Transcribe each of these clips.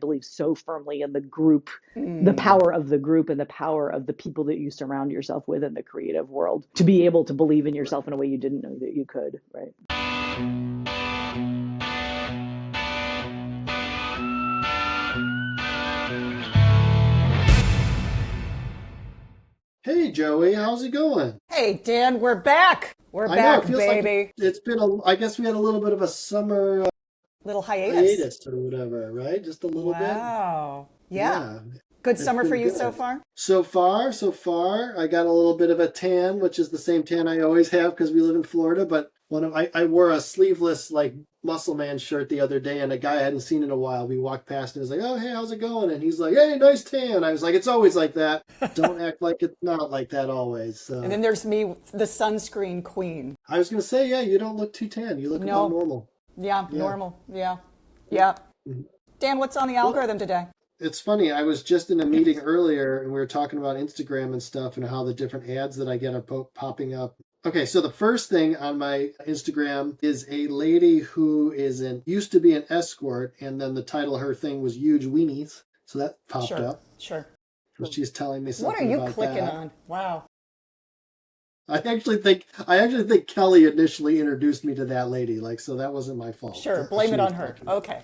believe so firmly in the group, the power of the group and the power of the people that you surround yourself with in the creative world, to be able to believe in yourself in a way you didn't know that you could, right? Hey Joey, how's it going? Hey, Dan, we're back. We're I know it back, feels like baby. it's been I guess we had a little bit of a summer Little hiatus. hiatus or whatever, right? Just a little bit. Wow. Yeah. Yeah, Good it's summer for been you so good. far? So far, I got a little bit of a tan, which is the same tan I always have because we live in Florida. But I wore a sleeveless like muscle man shirt the other day, and a guy I hadn't seen in a while. We walked past and he was like, "Oh, hey, how's it going?" And he's like, "Hey, nice tan." I was like, "It's always like that. Don't act like it's not like that always." And So then there's me, the sunscreen queen. I was gonna say, yeah, you don't look too tan. You look about No. normal. Yeah, Yeah. normal. Yeah. Yeah. Mhm. Dan, what's on the Well, algorithm today? it's funny. I was just in a meeting earlier, and we were talking about Instagram and stuff, and how the different ads that I get are popping up. Okay, so the first thing on my Instagram is a lady who used to be an escort, and then the title of her thing was "Huge Weenies," so that popped Sure. up. Sure. So she's telling me What are something you about clicking that. on? Wow. I actually think Kelly initially introduced me to that lady, like, so that wasn't my fault. Sure. Blame She it was on her. talking. Okay.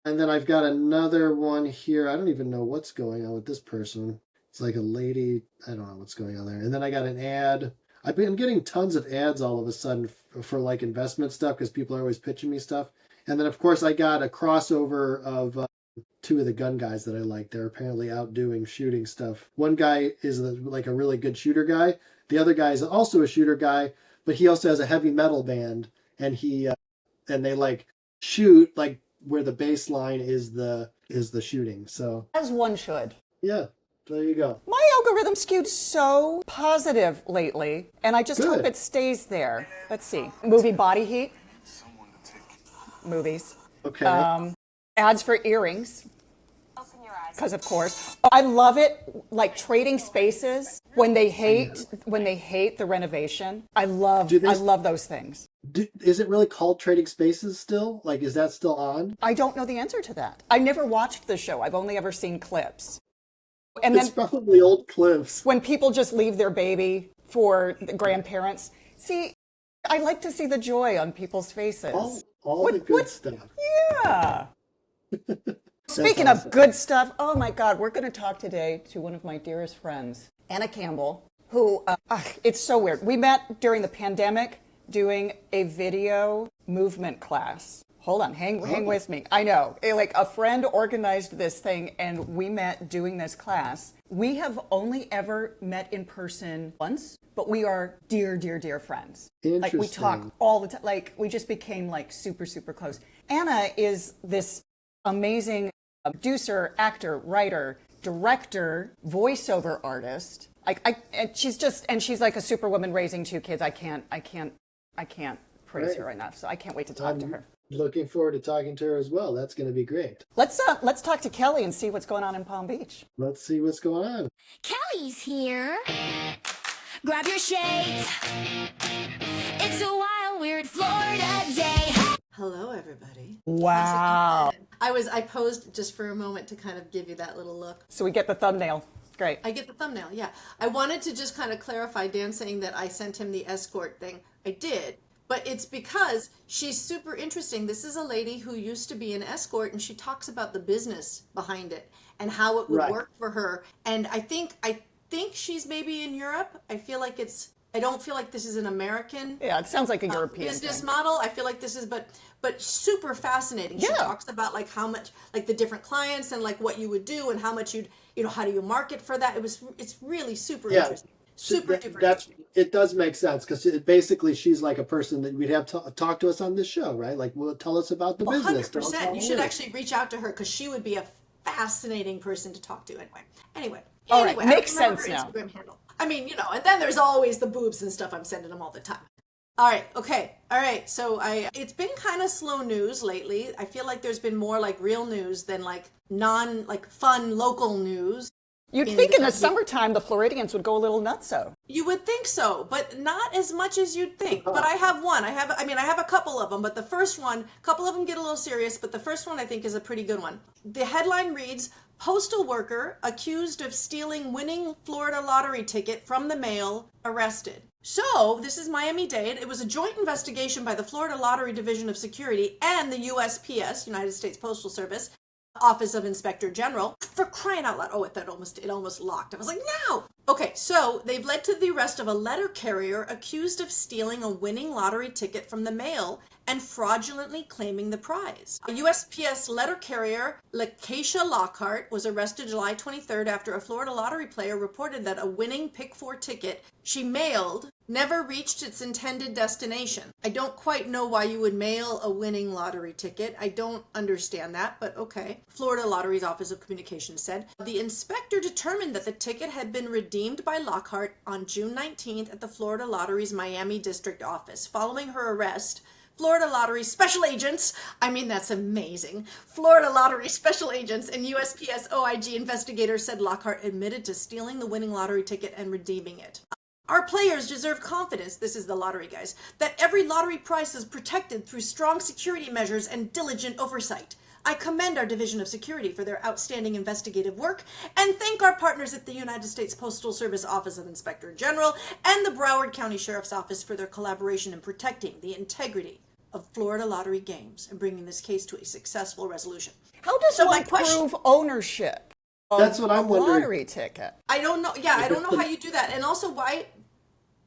And then I've got another one here. I don't even know what's going on with this person. It's like a lady. I don't know what's going on there. And then I got an ad. I've been getting tons of ads all of a sudden for like investment stuff because people are always pitching me stuff. And then, of course, I got a crossover of two of the gun guys that I like. They're apparently out doing shooting stuff. One guy is like a really good shooter guy. The other guy is also a shooter guy, but he also has a heavy metal band. And and they like shoot like where the bass line is the shooting. So As one should. yeah, there you go. My algorithm skewed so positive lately, and I just hope Good. it stays there. Let's see. Movie Body Heat. Movies. Okay. Ads for earrings. Because of course, I love it. Like trading spaces when they hate the renovation. Do they I love those things. is it really called Trading Spaces still? Like, is that still on? I don't know the answer to that. I never watched the show. I've only ever seen clips. And It's then probably old clips. when people just leave their baby for the grandparents, see, I like to see the joy on people's faces. All the good stuff. Yeah. That's Speaking awesome. of good stuff, oh my God, we're going to talk today to one of my dearest friends, Anna Campbell, who, it's so weird. We met during the pandemic doing a video movement class. Hold on, hang with me. I know, like a friend organized this thing and we met doing this class. We have only ever met in person once, but we are dear, dear, dear friends. Like we talk Interesting. all the time, like we just became like super, super close. Anna is this amazing producer, actor, writer, director, voiceover artist. And she's like a superwoman raising two kids. I can't praise Right. her enough. So I can't wait to talk to I'm her. looking forward to talking to her as well. That's going to be great. Let's talk to Kelly and see what's going on in Palm Beach. Let's see what's going on. Kelly's here. Grab your shades. It's a wild, weird Florida day. Hello, everybody. Wow. I posed just for a moment to kind of give you that little look. So we get the thumbnail. Great. I get the thumbnail, yeah. I wanted to just kind of clarify Dan saying that I sent him the escort thing. I did, but it's because she's super interesting. This is a lady who used to be an escort, and she talks about the business behind it and how it would Right. work for her. And I think she's maybe in Europe. I don't feel like this is an American Yeah, it sounds like a European business thing. model. I feel like this is, but super fascinating. She Yeah. talks about like how much, like the different clients and like what you would do and how much how do you market for that? It's really super Yeah. interesting. Super duper That's interesting. it does make sense because basically she's like a person that we'd have to talk to us on this show, right? Like, well, tell us about the Well, business. Tell us how 100%. You it should works. actually reach out to her because she would be a fascinating person to talk to anyway. All right, Anyway, makes I don't remember sense her now. Instagram handle. I mean, and then there's always the boobs and stuff. I'm sending them all the time. All right. Okay. All right. So it's been kind of slow news lately. I feel like there's been more like real news than like fun local news. You'd think in the summertime the Floridians would go a little nutso. You would think so, but not as much as you'd think. But I have one. I have a couple of them, but the first one, a couple of them get a little serious, but the first one I think is a pretty good one. The headline reads, "Postal worker accused of stealing winning Florida lottery ticket from the mail arrested." So, this is Miami-Dade. It was a joint investigation by the Florida Lottery Division of Security and the USPS, United States Postal Service, Office of Inspector General, for crying out loud. Oh, it almost locked. I was like, no! Okay, so they've led to the arrest of a letter carrier accused of stealing a winning lottery ticket from the mail and fraudulently claiming the prize. A USPS letter carrier, Lakeisha Lockhart, was arrested July 23rd after a Florida lottery player reported that a winning Pick 4 ticket she mailed never reached its intended destination. I don't quite know why you would mail a winning lottery ticket. I don't understand that, but okay. Florida Lottery's Office of Communications said the inspector determined that the ticket had been redeemed by Lockhart on June 19th at the Florida Lottery's Miami District office. Following her arrest, Florida Lottery special agents, that's amazing. Florida Lottery special agents and USPS OIG investigators said Lockhart admitted to stealing the winning lottery ticket and redeeming it. Our players deserve confidence, this is the lottery guys, that every lottery prize is protected through strong security measures and diligent oversight. I commend our Division of Security for their outstanding investigative work and thank our partners at the United States Postal Service Office of Inspector General and the Broward County Sheriff's Office for their collaboration in protecting the integrity of Florida lottery games and bringing this case to a successble resolution. How does one prove ownership of That's what I'm a wondering. lottery ticket? I don't know. Yeah, I don't know how you do that. And also why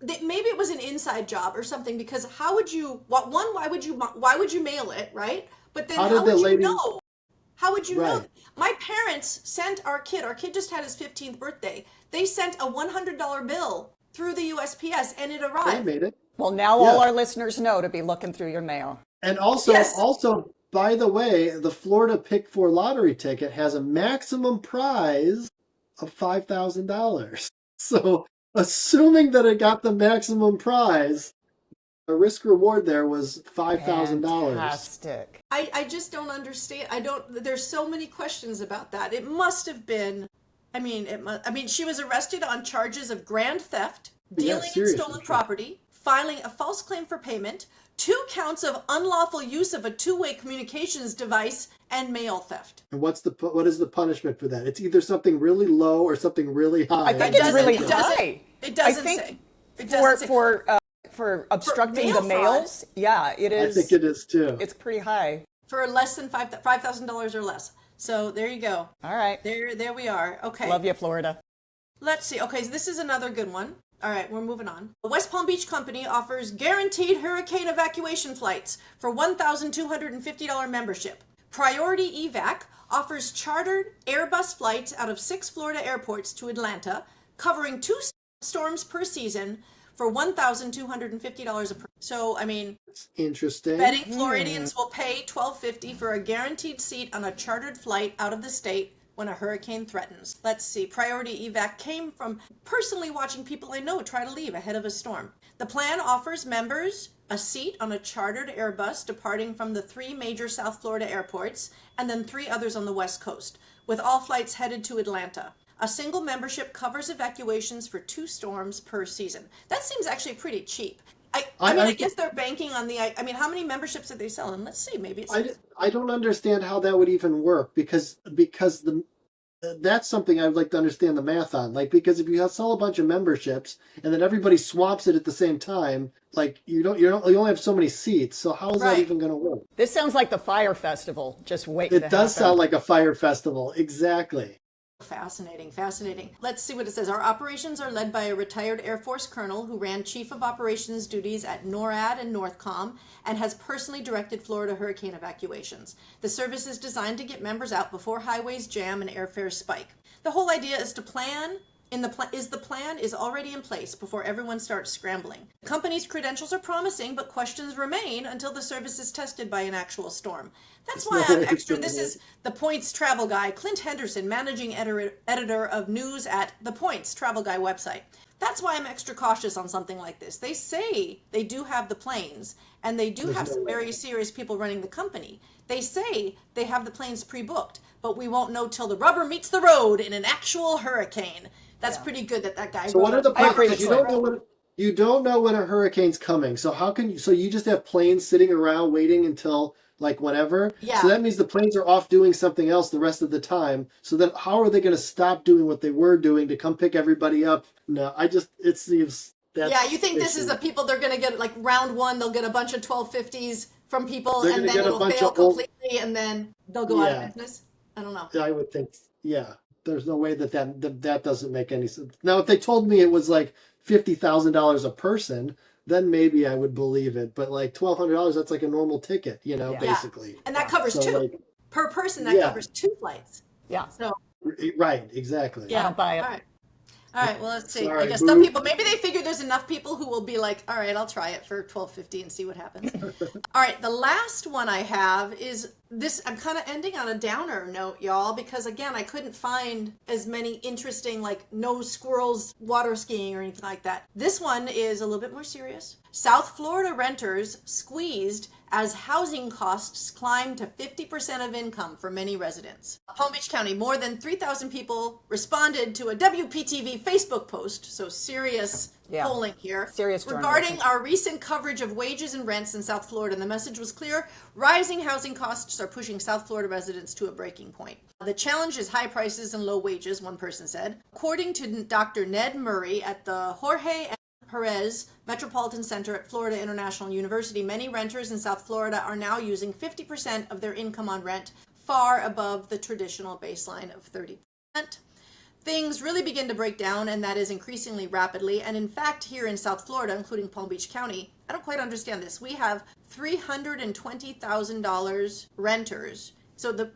maybe it was an inside job or something, because how would you why would you mail it, right? But then how would you know? How would you know? My parents sent our kid just had his 15th birthday. They sent a $100 bill through the USPS and it arrived. They made it. Well, now all our listeners know to be looking through your mail. And also, by the way, the Florida Pick 4 lottery ticket has a maximum prize of $5,000. So, assuming that it got the maximum prize, the risk reward there was $5,000. Fantastic. I just don't understand. There's so many questions about that. It must have been, she was arrested on charges of grand theft, dealing in stolen property, filing a false claim for payment, 2 counts of unlawful use of a two-way communications device, and mail theft. And what is the punishment for that? It's either something really low or something really high. I think it's really high. It doesn't say. It doesn't say. For obstructing the mails, yeah, it is. I think it is too. It's pretty high. For less than $5,000 or less. So there you go. All right. There we are. Okay. Love you, Florida. Let's see. Okay, so this is another good one. All right, we're moving on. The West Palm Beach Company offers guaranteed hurricane evacuation flights for $1,250 membership. Priority Evac offers chartered Airbus flights out of 6 Florida airports to Atlanta, covering 2 storms per season for $1,250 a person. So, It's interesting. betting Floridians will pay $1,250 for a guaranteed seat on a chartered flight out of the state when a hurricane threatens. Let's see. Priority Evac came from personally watching people I know try to leave ahead of a storm. The plan offers members a seat on a chartered Airbus departing from the 3 major South Florida airports and then 3 others on the West Coast, with all flights headed to Atlanta. A single membership covers evacuations for 2 storms per season. That seems actually pretty cheap. I guess they're banking on how many memberships are they selling? Let's see, maybe it's... I don't understand how that would even work because that's something I'd like to understand the math on. Because if you sell a bunch of memberships and then everybody swaps it at the same time, you only have so many seats. So how is that even going to work? This sounds like the Fyre Festival. Just wait. It does sound like a Fyre Festival. Exactly. Fascinating. Let's see what it says. Our operations are led by a retired Air Force colonel who ran Chief of Operations duties at NORAD and NORTHCOM and has personally directed Florida hurricane evacuations. The service is designed to get members out before highways jam and airfares spike. The whole idea is to plan. The plan is already in place before everyone starts scrambling. The company's credentials are promising, but questions remain until the service is tested by an actual storm. That's why I'm extra. This is The Points travel guy, Clint Henderson, managing editor of news at The Points travel guy website. That's why I'm extra cautious on something like this. They say they do have the planes, and they do have some very serious people running the company. They say they have the planes pre-booked, but we won't know till the rubber meets the road in an actual hurricane. That's pretty good that guy So wrote what are the a- places? You don't know when a hurricane's coming. So how can you? So you just have planes sitting around waiting until like whenever. Yeah. So that means the planes are off doing something else the rest of the time. So then how are they going to stop doing what they were doing to come pick everybody up? No, it seems that's Yeah, you think this fishy. is the people they're going to get, like round one, they'll get a bunch of 1250s from people, They're and gonna then get a it'll bunch fail of old. completely, and then they'll go out of Yeah, business? I don't know. I would think. Yeah, there's no way that doesn't make any sense. Now, if they told me it was like $50,000 a person, then maybe I would believe it. But like $1,200, that's like a normal ticket, Yeah. basically. And that covers So two. like, Per person, that yeah, covers two flights. Yeah. So, right, exactly. I don't buy it. all right. All right, well, let's see. I Sorry, guess some boo. people, maybe they figure there's enough people who will be like, all right, I'll try it for 1250 and see what happens. All right, the last one I have is this. I'm kind of ending on a downer note, y'all, because again, I couldn't find as many interesting, like no squirrels water skiing or anything like that. This one is a little bit more serious. South Florida renters squeezed as housing costs climb to 50% of income for many residents. Palm Beach County, more than 3,000 people responded to a WPTV Facebook post, so serious polling here, Serious regarding journalism. our recent coverage of wages and rents in South Florida. And the message was clear: rising housing costs are pushing South Florida residents to a breaking point. The challenge is high prices and low wages, one person said. According to Dr. Ned Murray at the Jorge Perez Metropolitan Center at Florida International University, many renters in South Florida are now using 50% of their income on rent, far above the traditional baseline of 30%. Things really begin to break down, and that is increasingly rapidly. And in fact, here in South Florida, including Palm Beach County, I don't quite understand this. We have $320,000 renters. So the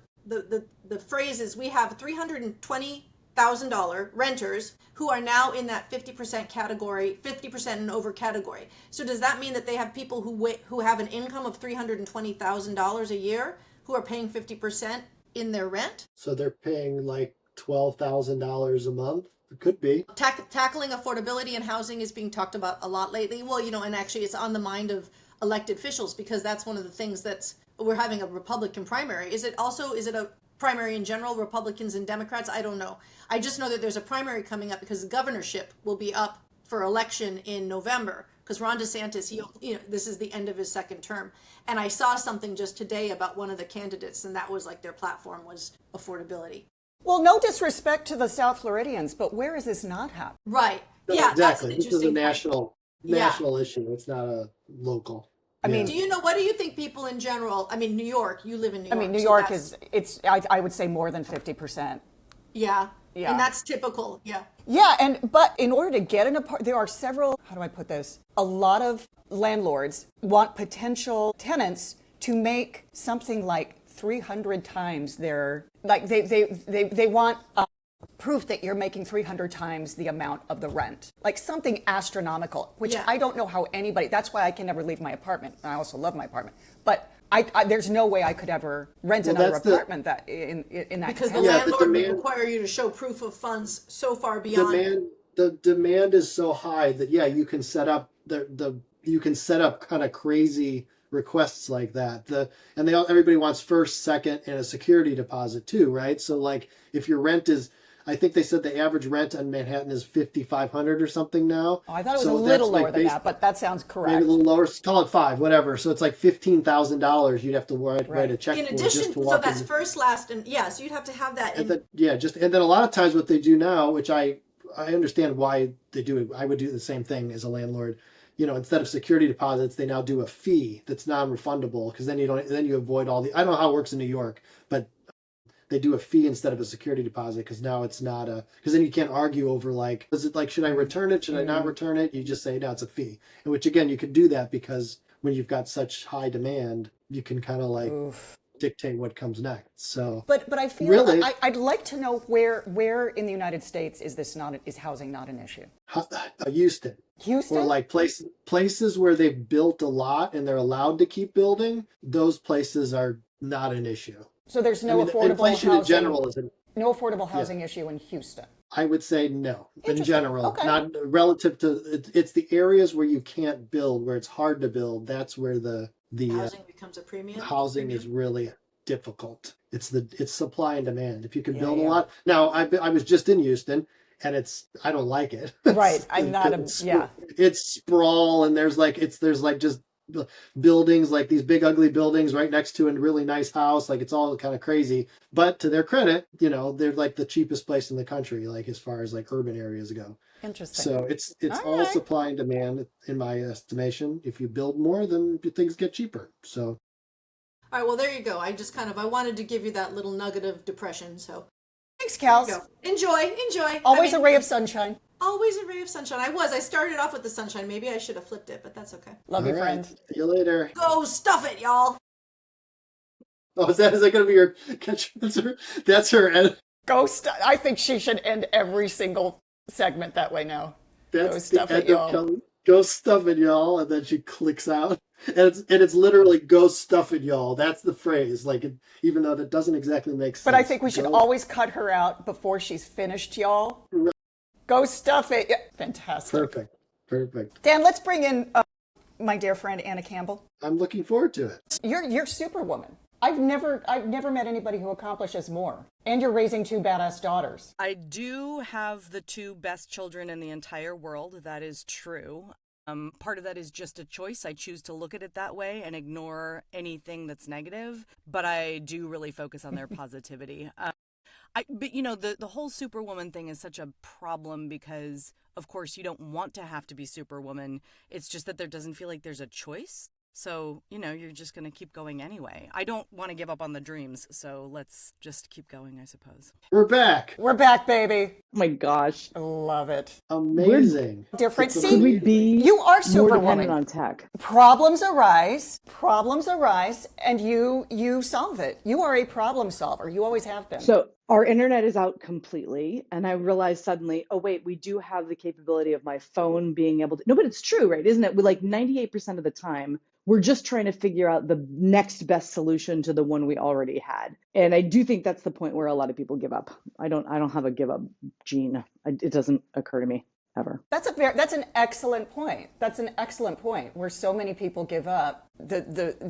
phrase is we have $320,000 renters who are now in that 50% category, 50% and over category. So does that mean that they have people who have an income of $320,000 a year who are paying 50% in their rent? So they're paying like $12,000 a month. It could be. Tackling affordability and housing is being talked about a lot lately. Well, and actually it's on the mind of elected officials, because that's one of the things we're having a Republican primary. Is it a primary in general, Republicans and Democrats? I don't know. I just know that there's a primary coming up because the governorship will be up for election in November, because Ron DeSantis, this is the end of his second term. And I saw something just today about one of the candidates, and that was like their platform was affordability. Well, no disrespect to the South Floridians, but where is this not happening? Right. No, Yeah, exactly. That's This is a an interesting point. national issue. It's not a local. I mean, What do you think people in general, I mean, New York, you live in New York. New so York that's- I would say more than 50%. Yeah. Yeah. And that's typical. Yeah. Yeah, but in order to get an apartment, there are several, how do I put this? A lot of landlords want potential tenants to make something like 300 times their, like they want proof that you're making 300 times the amount of the rent, like something astronomical, which Yeah. I don't know how anybody, that's why I can never leave my apartment. I also love my apartment, but there's no way I could ever rent another apartment that in that Because the capacity. landlord would require you to show proof of funds so far beyond. The demand is so high that you can set up you can set up kind of crazy requests like that. Everybody wants first, second, and a security deposit too, right? So like if your rent is, I think they said the average rent in Manhattan is $5,500 or something now. Oh, I thought it was So a little that's, like, lower than that, but that sounds correct. Maybe a little lower. Call it $5,000, whatever. So it's like $15,000 you'd have to write a check In for addition, just to so walk that's in. first, last, and so you'd have to have that. And then a lot of times what they do now, which I understand why they do it. I would do the same thing as a landlord. Instead of security deposits, they now do a fee that's non-refundable, because then you avoid all the, I don't know how it works in New York, but they do a fee instead of a security deposit, because now it's not because then you can't argue over like, is it like, should I return it? Should I not return it? You just say, no, it's a fee. And which again, you could do that because when you've got such high demand, you can kind of like dictate what comes next. So, but I feel really, I'd like to know where in the United States is housing not an issue? Houston. Houston? Or like places where they've built a lot and they're allowed to keep building, those places are not an issue. So there's no affordable inflation housing. In general isn't. No affordable housing issue in Houston. I would say no, in general, Okay. not relative to. It's the areas where you can't build, where it's hard to build. That's where the housing becomes a premium. housing is really, difficult. It's supply and demand. If you can Yeah, build a yeah. lot. Now, I was just in Houston, and I don't like it. Right. I'm not yeah. It's sprawl, and there's like just buildings, like these big ugly buildings right next to a really nice house. Like it's all kind of crazy. But to their credit, they're like the cheapest place in the country, like as far as like urban areas go. Interesting. So it's All all right. supply and demand in my estimation. If you build more, then things get cheaper. So All right, well, there you go. I wanted to give you that little nugget of depression. So Thanks, there you Kels. go. Enjoy. Always a ray of sunshine. Always a ray of sunshine. I started off with the sunshine. Maybe I should have flipped it, but that's okay. Love you, all right. friend. See you later. Go stuff it, y'all. Oh, is that going to be your catch? That's her edit. I think she should end every single segment that way now. That's Go stuff the it, end y'all. of Kelly. Go stuff it, y'all, and then she clicks out, and it's literally "go stuff it, y'all." That's the phrase. Like, even though that doesn't exactly make sense. But I think we should always cut her out before she's finished, y'all. Right. Go stuff it. Yeah. Fantastic. Perfect. Dan, let's bring in my dear friend Anna Campbell. I'm looking forward to it. You're Superwoman. I've never met anybody who accomplishes more. And you're raising 2 badass daughters. I do have the 2 best children in the entire world. That is true. Part of that is just a choice. I choose to look at it that way and ignore anything that's negative, but I do really focus on their positivity. But the whole Superwoman thing is such a problem because, of course, you don't want to have to be Superwoman. It's just that there doesn't feel like there's a choice. So, you're just going to keep going anyway. I don't want to give up on the dreams, so let's just keep going, I suppose. We're back. We're back, baby. Oh my gosh. I love it. Amazing. Different. It's See, Could we be you are more Superwoman. dependent on tech? Problems arise, and you solve it. You are a problem solver. You always have been. So our internet is out completely. And I realized suddenly, oh, wait, we do have the capability of my phone being able to. No, but it's true, right? Isn't it? We like 98% of the time, we're just trying to figure out the next best solution to the one we already had. And I do think that's the point where a lot of people give up. I don't have a give up gene. It doesn't occur to me ever. That's an excellent point. That's an excellent point where so many people give up.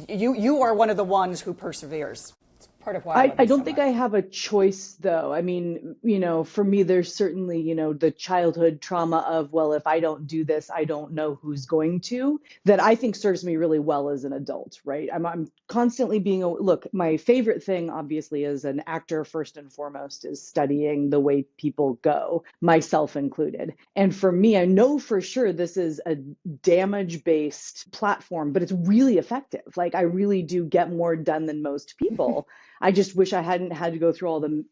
You are one of the ones who perseveres. It's part of why I don't think I have a choice, though. I mean, for me, there's certainly, the childhood trauma of, well, if I don't do this, I don't know who's going to, that I think serves me really well as an adult, right? I'm constantly look, my favorite thing, obviously, as an actor, first and foremost, is studying the way people go, myself included. And for me, I know for sure this is a damage-based platform, but it's really effective. Like, I really do get more done than most people. I just wish I hadn't had to go through all the,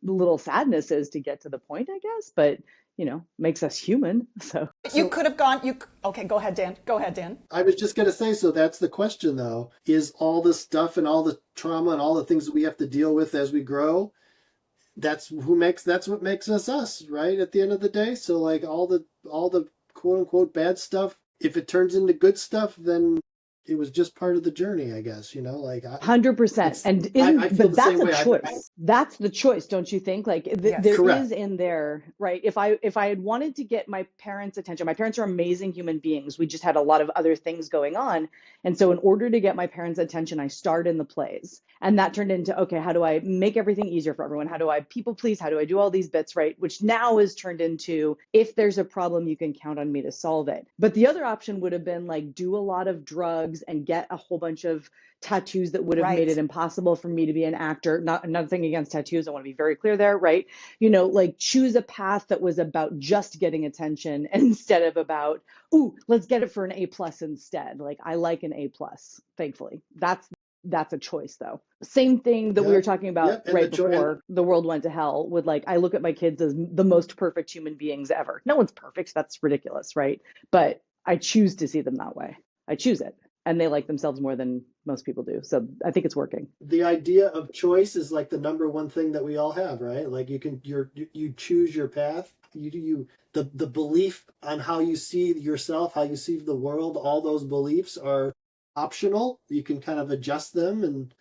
little sadnesses to get to the point, I guess, but, makes us human. So you could have gone, okay, go ahead, Dan. I was just going to say, so that's the question, though, is all the stuff and all the trauma and all the things that we have to deal with as we grow, that's what makes us, right? At the end of the day. So like all the quote unquote bad stuff, if it turns into good stuff, then it was just part of the journey, I guess, 100%. And but that's a choice. That's the choice, don't you think? Like there Correct. is in there, right? If I had wanted to get my parents' attention, my parents are amazing human beings. We just had a lot of other things going on. And so in order to get my parents' attention, I starred in the plays. And that turned into, okay, how do I make everything easier for everyone? How do I people please? How do I do all these bits, right? Which now is turned into, if there's a problem, you can count on me to solve it. But the other option would have been like, do a lot of drugs and get a whole bunch of tattoos that would have made it impossible for me to be an actor. Not another thing against tattoos. I want to be very clear there, right? Like choose a path that was about just getting attention instead of about, ooh, let's get it for an A+ instead. Like I like an A+, thankfully. That's a choice though. Same thing that we were talking about right before the world went to hell with like, I look at my kids as the most perfect human beings ever. No one's perfect. That's ridiculous, right? But I choose to see them that way. I choose it. And they like themselves more than most people do. So I think it's working. The idea of choice is like the number one thing that we all have, right? Like you choose your path. The belief on how you see yourself, how you see the world, all those beliefs are optional. You can kind of adjust them and,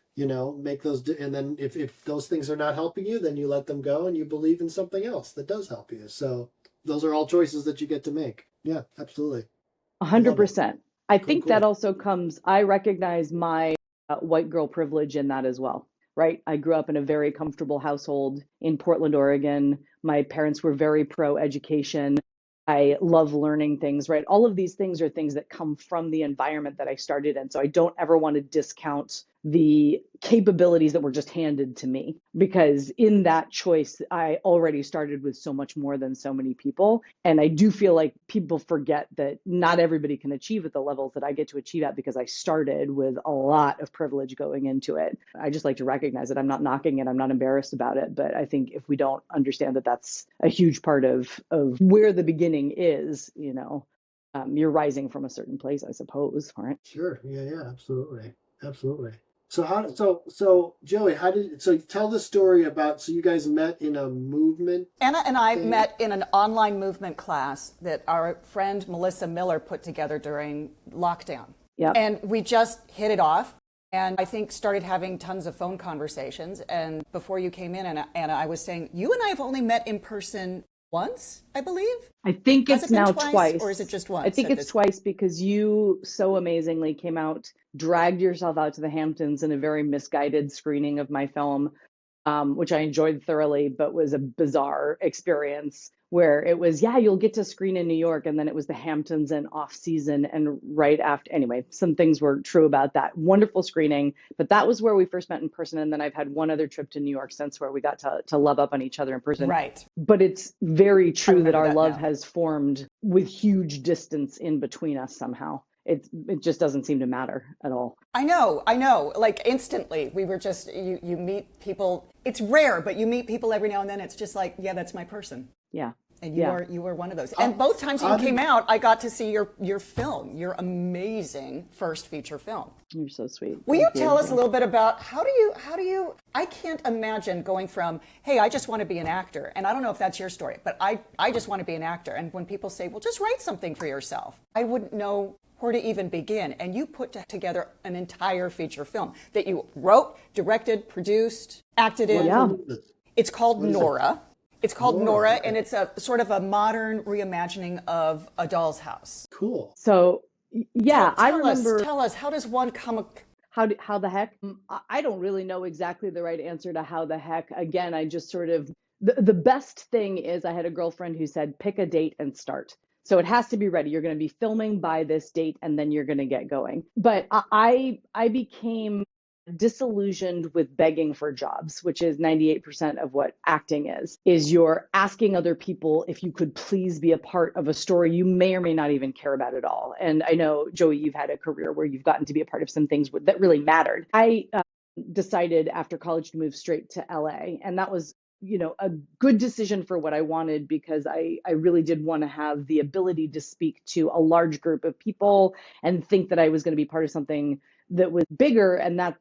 make those. And then if those things are not helping you, then you let them go and you believe in something else that does help you. So those are all choices that you get to make. Yeah, absolutely. 100%. I think Cool. that also comes, I recognize my white girl privilege in that as well. right? I grew up in a very comfortable household in Portland, Oregon. My parents were very pro education. I love learning things, right? All of these things are things that come from the environment that I started in. So I don't ever want to discount the capabilities that were just handed to me, because in that choice, I already started with so much more than so many people. And I do feel like people forget that not everybody can achieve at the levels that I get to achieve at, because I started with a lot of privilege going into it. I just like to recognize it. I'm not knocking it. I'm not embarrassed about it. But I think if we don't understand that that's a huge part of where the beginning is, you're rising from a certain place, I suppose, right? Sure. Yeah. Yeah. Absolutely. Absolutely. So Joey, tell the story about, so you guys met in a movement Anna and I thing? met in an online movement class that our friend Melissa Miller put together during lockdown. Yep. And we just hit it off. And I think started having tons of phone conversations. And before you came in, Anna, I was saying, you and I have only met in person once, I believe. I think Has it's it been now twice, or is it just once? I think it's twice, because you so amazingly came out, dragged yourself out to the Hamptons in a very misguided screening of my film, which I enjoyed thoroughly, but was a bizarre experience where it was, yeah, you'll get to screen in New York. And then it was the Hamptons and off season. And right after, anyway, some things were true about that. Wonderful screening. But that was where we first met in person. And then I've had one other trip to New York since, where we got to love up on each other in person. Right. But it's very true that remember our that love now. has formed with huge distance in between us somehow. It just doesn't seem to matter at all. I know. Like instantly, we were just, you meet people. It's rare, but you meet people every now and then. It's just like, yeah, that's my person. Yeah. And Yeah. you were one of those. And both times you came out, I got to see your film, your amazing first feature film. You're so sweet. Will you Thank tell us a little bit about how do you, I can't imagine going from, hey, I just want to be an actor. And I don't know if that's your story, but I just want to be an actor. And when people say, well, just write something for yourself, I wouldn't know where to even begin. And you put together an entire feature film that you wrote, directed, produced, acted in. Yeah. It's called Nora. It's called Nora, okay. and it's a sort of a modern reimagining of A Doll's House. Cool. So, yeah, I Tell remember. Tell us, how does one come? How the heck? I don't really know exactly the right answer to how the heck. Again, I just sort of, the best thing is I had a girlfriend who said, pick a date and start. So it has to be ready. You're going to be filming by this date, and then you're going to get going. But I became disillusioned with begging for jobs, which is 98% of what acting is you're asking other people if you could please be a part of a story you may or may not even care about at all. And I know, Joey, you've had a career where you've gotten to be a part of some things that really mattered. I decided after college to move straight to LA, and that was a good decision for what I wanted, because I really did want to have the ability to speak to a large group of people and think that I was going to be part of something that was bigger, and that,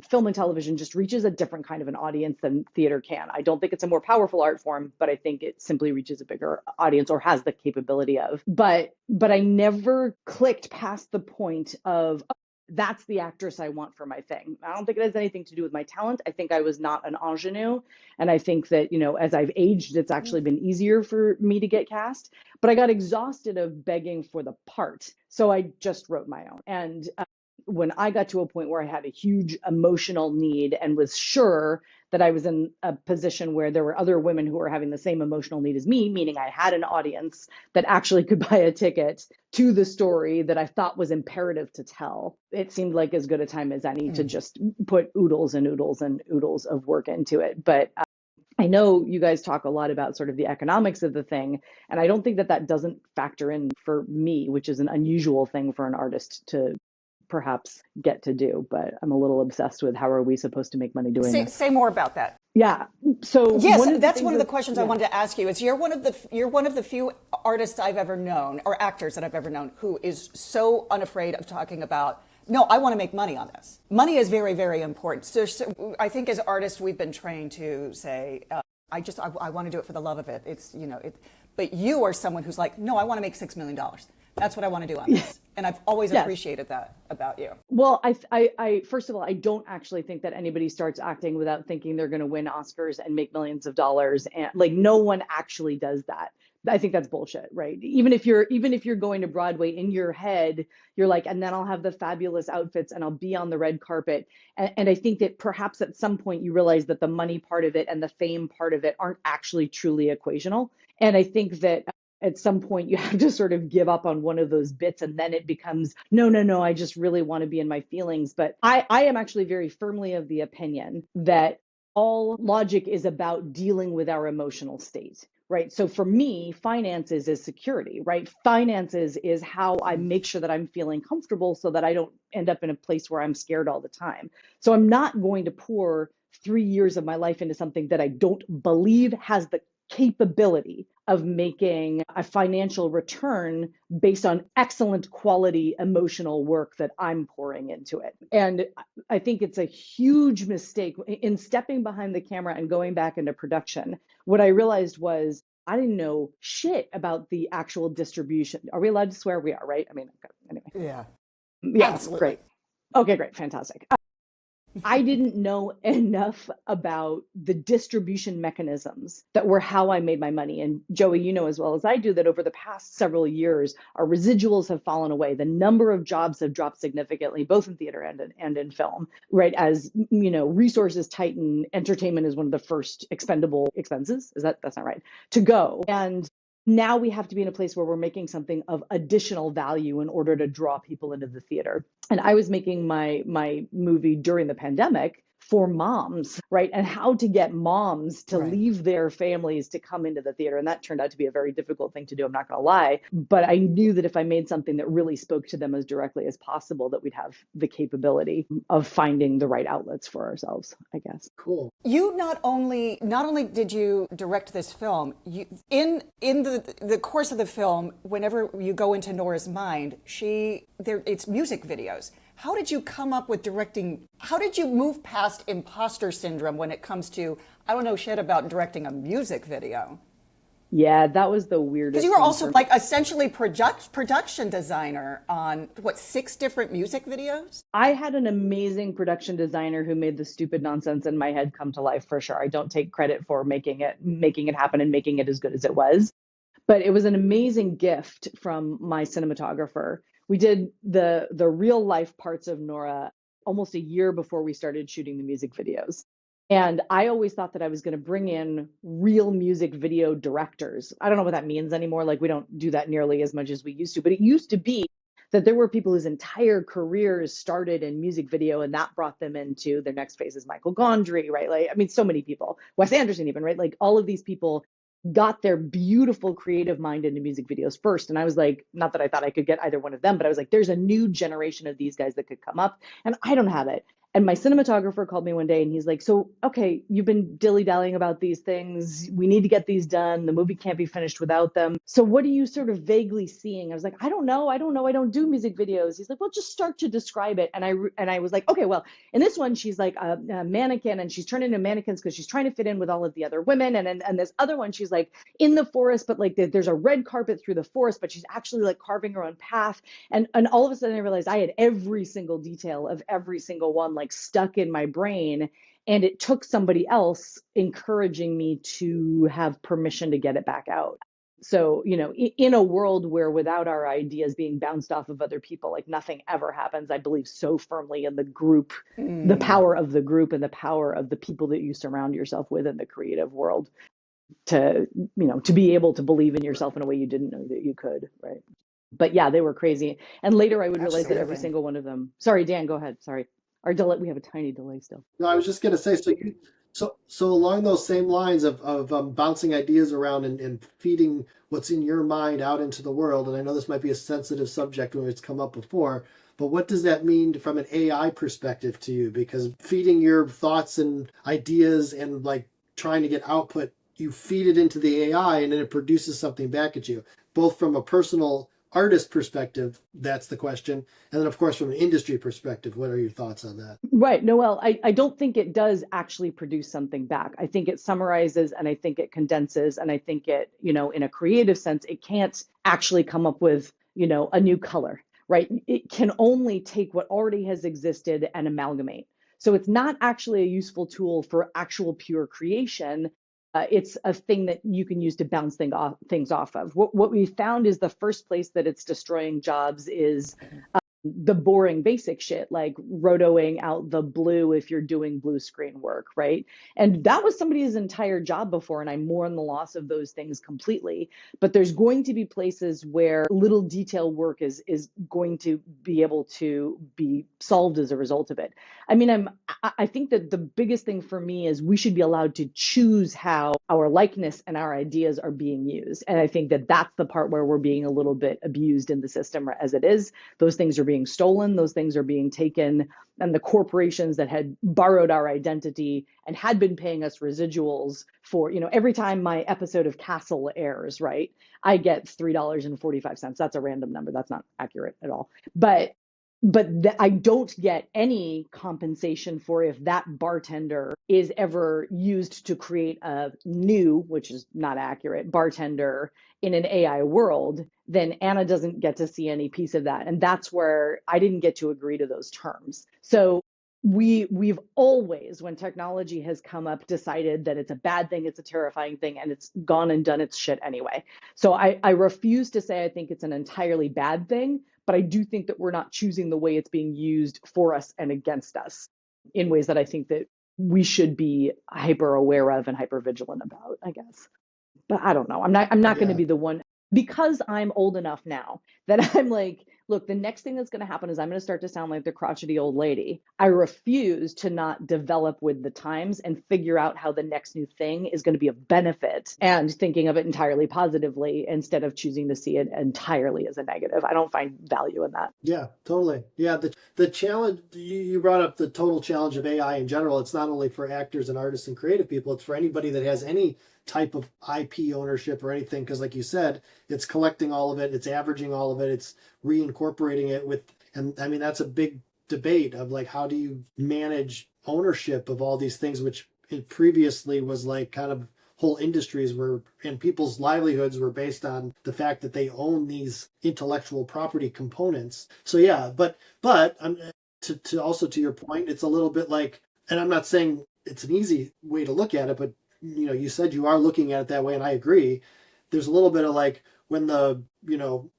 film and television just reaches a different kind of an audience than theater can. I don't think it's a more powerful art form, but I think it simply reaches a bigger audience, or has the capability of. But I never clicked past the point of, that's the actress I want for my thing. I don't think it has anything to do with my talent. I think I was not an ingenue. And I think that, as I've aged, it's actually been easier for me to get cast. But I got exhausted of begging for the part. So I just wrote my own. And when I got to a point where I had a huge emotional need and was sure that I was in a position where there were other women who were having the same emotional need as me, meaning I had an audience that actually could buy a ticket to the story that I thought was imperative to tell, it seemed like as good a time as any to just put oodles and oodles and oodles of work into it. But I know you guys talk a lot about sort of the economics of the thing, and I don't think that doesn't factor in for me, which is an unusual thing for an artist to perhaps get to do. But I'm a little obsessed with, how are we supposed to make money doing this? Say more about that. Yeah. So yes, that's one of the questions I wanted to ask you. Is you're one of the few artists I've ever known, or actors that I've ever known, who is so unafraid of talking about, no, I want to make money on this. Money is very, very important. So I think as artists, we've been trained to say, I want to do it for the love of it. It's, but you are someone who's like, no, I want to make $6 million. That's what I want to do on this. And I've always Yes. appreciated that about you. Well, first of all, I don't actually think that anybody starts acting without thinking they're going to win Oscars and make millions of dollars. And like, no one actually does that. I think that's bullshit, right? Even if you're going to Broadway, in your head, you're like, and then I'll have the fabulous outfits and I'll be on the red carpet. And I think that perhaps at some point you realize that the money part of it and the fame part of it aren't actually truly equational. And I think that at some point you have to sort of give up on one of those bits, and then it becomes, no, no, no, I just really want to be in my feelings. But I am actually very firmly of the opinion that all logic is about dealing with our emotional state, right? So for me, finances is security, right? Finances is how I make sure that I'm feeling comfortable so that I don't end up in a place where I'm scared all the time. So I'm not going to pour 3 years of my life into something that I don't believe has the capability of making a financial return based on excellent quality emotional work that I'm pouring into it. And I think it's a huge mistake in stepping behind the camera and going back into production. What I realized was I didn't know shit about the actual distribution. Are we allowed to swear? We are, right? I mean, anyway. Yeah. Yeah, Absolutely. great. Okay, great. Fantastic. I didn't know enough about the distribution mechanisms that were how I made my money. And Joey, you know as well as I do that over the past several years, our residuals have fallen away. The number of jobs have dropped significantly, both in theater and in film, right? As resources tighten, entertainment is one of the first expendable expenses. That's not right, to go. And now we have to be in a place where we're making something of additional value in order to draw people into the theater. And I was making my movie during the pandemic for moms, right? And how to get moms to Right. leave their families to come into the theater. And that turned out to be a very difficult thing to do, I'm not going to lie. But I knew that if I made something that really spoke to them as directly as possible, that we'd have the capability of finding the right outlets for ourselves, I guess. Cool. You not only did you direct this film, you in the course of the film, whenever you go into Nora's mind, it's music videos. How did you come up with directing? How did you move past imposter syndrome when it comes to, I don't know shit about directing a music video? Yeah, that was the weirdest. Because you were thing also for me. like essentially production designer on 6 different music videos? I had an amazing production designer who made the stupid nonsense in my head come to life, for sure. I don't take credit for making it happen and making it as good as it was. But it was an amazing gift from my cinematographer. We did the real life parts of Nora almost a year before we started shooting the music videos. And I always thought that I was going to bring in real music video directors. I don't know what that means anymore. Like, we don't do that nearly as much as we used to, but it used to be that there were people whose entire careers started in music video, and that brought them into their next phase. Is Michael Gondry, right? Like, I mean, so many people, Wes Anderson even, right? Like, all of these people got their beautiful creative mind into music videos first. And I was like, not that I thought I could get either one of them, but I was like, there's a new generation of these guys that could come up, and I don't have it. And my cinematographer called me one day and he's like, so, okay, you've been dilly-dallying about these things. We need to get these done. The movie can't be finished without them. So what are you sort of vaguely seeing? I was like, I don't know. I don't do music videos. He's like, well, just start to describe it. And I was like, okay, well, in this one, she's like a mannequin, and she's turned into mannequins because she's trying to fit in with all of the other women. And this other one, she's like in the forest, but like there's a red carpet through the forest, but she's actually like carving her own path. And all of a sudden I realized I had every single detail of every single one like stuck in my brain, and it took somebody else encouraging me to have permission to get it back out. So, in a world where without our ideas being bounced off of other people, like nothing ever happens, I believe so firmly in the group, the power of the group and the power of the people that you surround yourself with in the creative world to be able to believe in yourself in a way you didn't know that you could, right? But yeah, they were crazy. And later I would realize that every Absolutely. single one of them, sorry, Dan, go ahead. Sorry. Our delay, we have a tiny delay still. No, I was just gonna say, so along those same lines of bouncing ideas around and feeding what's in your mind out into the world. And I know this might be a sensitive subject when it's come up before, but what does that mean from an AI perspective to you? Because feeding your thoughts and ideas and like trying to get output, you feed it into the AI and then it produces something back at you, both from a personal artist perspective. That's the question. And then of course, from an industry perspective, what are your thoughts on that? Right. Noel, I don't think it does actually produce something back. I think it summarizes, and I think it condenses, and I think it, in a creative sense, it can't actually come up with a new color, right? It can only take what already has existed and amalgamate. So it's not actually a useful tool for actual pure creation. It's a thing that you can use to bounce things off of. What we found is the first place that it's destroying jobs is the boring basic shit like rotoing out the blue if you're doing blue screen work, right? And that was somebody's entire job before, and I mourn the loss of those things completely. But there's going to be places where little detail work is going to be able to be solved as a result of it. I mean, I think that the biggest thing for me is we should be allowed to choose how our likeness and our ideas are being used. And I think that that's the part where we're being a little bit abused in the system as it is. Those things are being stolen, those things are being taken, and the corporations that had borrowed our identity and had been paying us residuals for, every time my episode of Castle airs, right, I get $3.45. That's a random number. That's not accurate at all. But I don't get any compensation for if that bartender is ever used to create a new, which is not accurate, bartender in an AI world, then Anna doesn't get to see any piece of that. And that's where I didn't get to agree to those terms. So we've always, when technology has come up, decided that it's a bad thing, it's a terrifying thing, and it's gone and done its shit anyway. So I refuse to say I think it's an entirely bad thing, but I do think that we're not choosing the way it's being used for us and against us in ways that I think that we should be hyper aware of and hyper vigilant about, I guess. But I don't know. I'm not going to Yeah. be the one, because I'm old enough now that I'm like, look, the next thing that's going to happen is I'm going to start to sound like the crotchety old lady. I refuse to not develop with the times and figure out how the next new thing is going to be of benefit and thinking of it entirely positively instead of choosing to see it entirely as a negative. I don't find value in that. Yeah, totally. Yeah, the challenge you brought up, the total challenge of AI in general. It's not only for actors and artists and creative people, it's for anybody that has any type of IP ownership or anything, because like you said, it's collecting all of it, it's averaging all of it, it's reincorporating it with, and I mean that's a big debate of like how do you manage ownership of all these things, which it previously was like kind of whole industries were, and people's livelihoods were based on the fact that they own these intellectual property components. So yeah, but to also to your point, it's a little bit like, and I'm not saying it's an easy way to look at it, but you said you are looking at it that way, and I agree. There's a little bit of like when the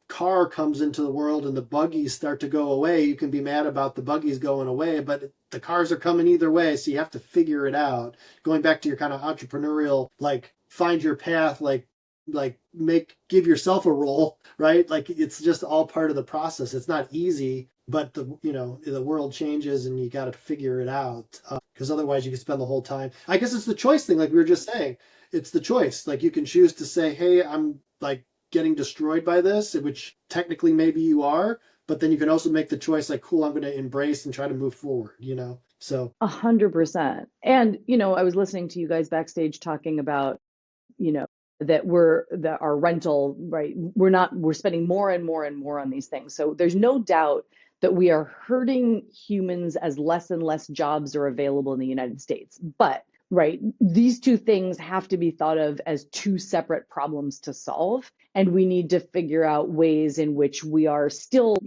car comes into the world and the buggies start to go away, you can be mad about the buggies going away, but the cars are coming either way, so you have to figure it out. Going back to your kind of entrepreneurial, like find your path, like give yourself a role, right? Like it's just all part of the process. It's not easy, but the world changes and you got to figure it out, because otherwise you can spend the whole time. I guess it's the choice thing, like we were just saying. It's the choice. Like you can choose to say, hey, I'm like getting destroyed by this, which technically maybe you are, but then you can also make the choice like, cool, I'm going to embrace and try to move forward, So 100%. And, I was listening to you guys backstage talking about, you know, that our rental, right? We're spending more and more and more on these things. So there's no doubt that we are hurting humans as less and less jobs are available in the United States. But, right, these two things have to be thought of as two separate problems to solve. And we need to figure out ways in which we are still,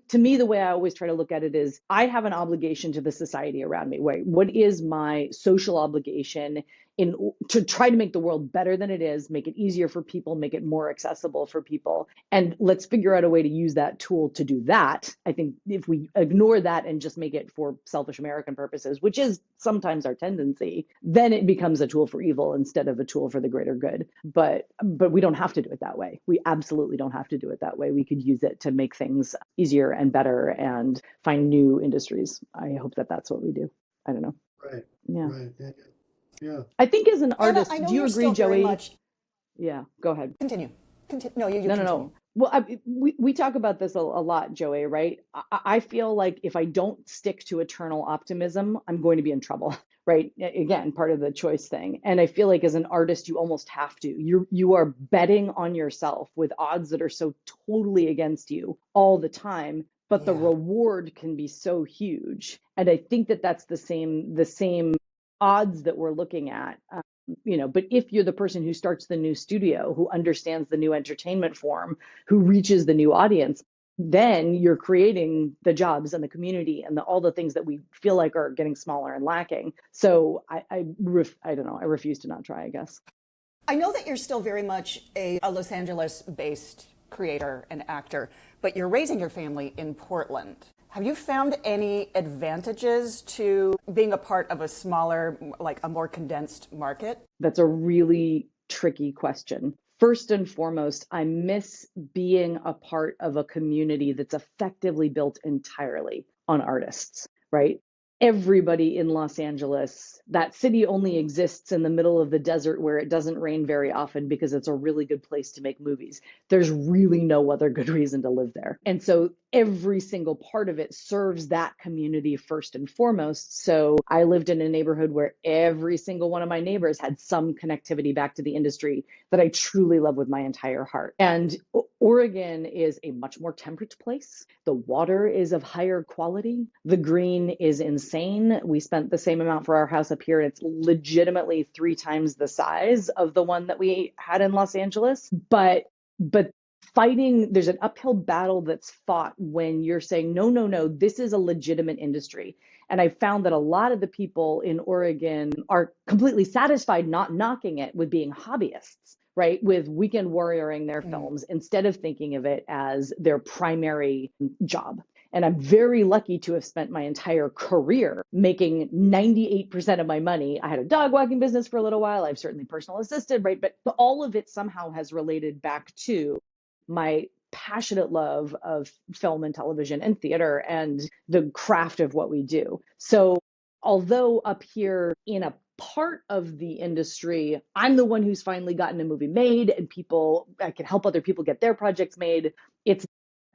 to me, the way I always try to look at it is I have an obligation to the society around me. Right? What is my social obligation to try to make the world better than it is, make it easier for people, make it more accessible for people, and let's figure out a way to use that tool to do that. I think if we ignore that and just make it for selfish American purposes, which is sometimes our tendency, then it becomes a tool for evil instead of a tool for the greater good. But we don't have to do it that way. We absolutely don't have to do it that way. We could use it to make things easier and better and find new industries. I hope that that's what we do. I don't know. right, Yeah. right, yeah, yeah. I think as an Anna, artist, I know do you you're agree, still very Joey? much. Yeah, go ahead. Continue. No, you No, continue. no. Well, we talk about this a lot, Joey, right? I feel like if I don't stick to eternal optimism, I'm going to be in trouble, right? Again, part of the choice thing. And I feel like as an artist, you almost have to. You are betting on yourself with odds that are so totally against you all the time, but the Yeah. reward can be so huge. And I think that that's the same odds that we're looking at. But if you're the person who starts the new studio, who understands the new entertainment form, who reaches the new audience, then you're creating the jobs and the community and all the things that we feel like are getting smaller and lacking. So I don't know. I refuse to not try, I guess. I know that you're still very much a Los Angeles-based creator and actor, but you're raising your family in Portland. Have you found any advantages to being a part of a smaller, like a more condensed market? That's a really tricky question. First and foremost, I miss being a part of a community that's effectively built entirely on artists, right? Everybody in Los Angeles, that city only exists in the middle of the desert where it doesn't rain very often because it's a really good place to make movies. There's really no other good reason to live there. And so every single part of it serves that community first and foremost. So I lived in a neighborhood where every single one of my neighbors had some connectivity back to the industry that I truly love with my entire heart. And Oregon is a much more temperate place. The water is of higher quality. The green is insane. We spent the same amount for our house up here, and it's legitimately 3 times the size of the one that we had in Los Angeles. But there's an uphill battle that's fought when you're saying, no, no, no, this is a legitimate industry. And I found that a lot of the people in Oregon are completely satisfied not knocking it with being hobbyists, right? With weekend warrioring their films instead of thinking of it as their primary job. And I'm very lucky to have spent my entire career making 98% of my money. I had a dog walking business for a little while. I've certainly personal assisted, right? But all of it somehow has related back to my passionate love of film and television and theater and the craft of what we do. So although up here in a part of the industry, I'm the one who's finally gotten a movie made and I can help other people get their projects made. It's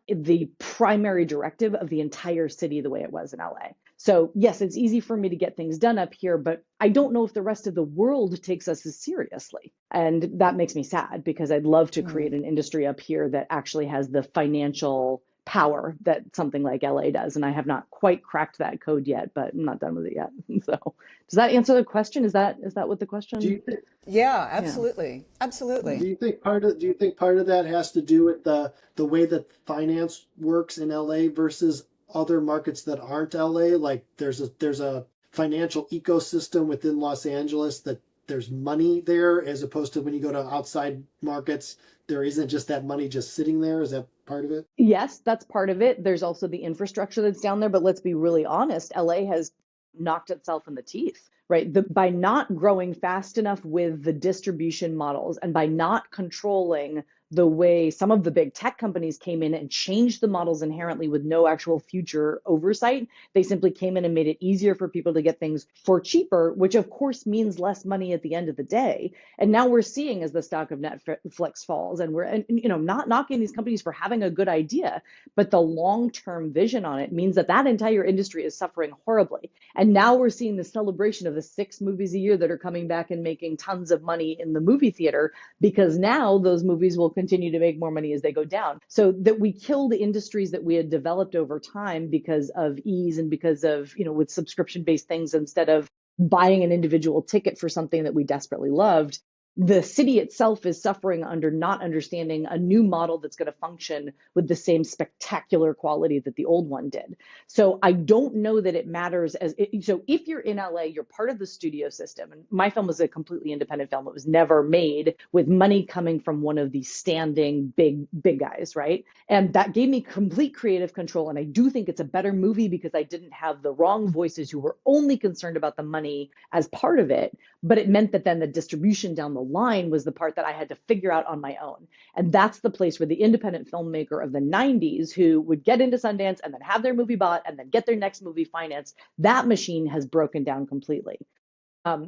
the primary directive of the entire city the way it was in LA. So yes, it's easy for me to get things done up here, but I don't know if the rest of the world takes us as seriously. And that makes me sad because I'd love to create an industry up here that actually has the financial power that something like LA does. And I have not quite cracked that code yet, but I'm not done with it yet. So does that answer the question? Is that what the question? Yeah, absolutely. Absolutely. Do you think part of that has to do with the way that finance works in LA versus other markets that aren't LA? Like there's a financial ecosystem within Los Angeles that there's money there, as opposed to when you go to outside markets, there isn't just that money just sitting there. Is that part of it? Yes, that's part of it. There's also the infrastructure that's down there, but let's be really honest, LA has knocked itself in the teeth, right? By not growing fast enough with the distribution models and by not controlling the way some of the big tech companies came in and changed the models inherently with no actual future oversight. They simply came in and made it easier for people to get things for cheaper, which of course means less money at the end of the day. And now we're seeing as the stock of Netflix falls, and we're not knocking these companies for having a good idea, but the long-term vision on it means that entire industry is suffering horribly. And now we're seeing the celebration of the 6 movies a year that are coming back and making tons of money in the movie theater, because now those movies will continue to make more money as they go down. So that we killed industries that we had developed over time because of ease and because of, with subscription-based things instead of buying an individual ticket for something that we desperately loved. The city itself is suffering under not understanding a new model that's going to function with the same spectacular quality that the old one did. So I don't know that it matters so if you're in LA, you're part of the studio system. And my film was a completely independent film. It was never made with money coming from one of these standing big guys, right? And that gave me complete creative control. And I do think it's a better movie because I didn't have the wrong voices who were only concerned about the money as part of it. But it meant that then the distribution down the line was the part that I had to figure out on my own. And that's the place where the independent filmmaker of the 90s who would get into Sundance and then have their movie bought and then get their next movie financed, that machine has broken down completely.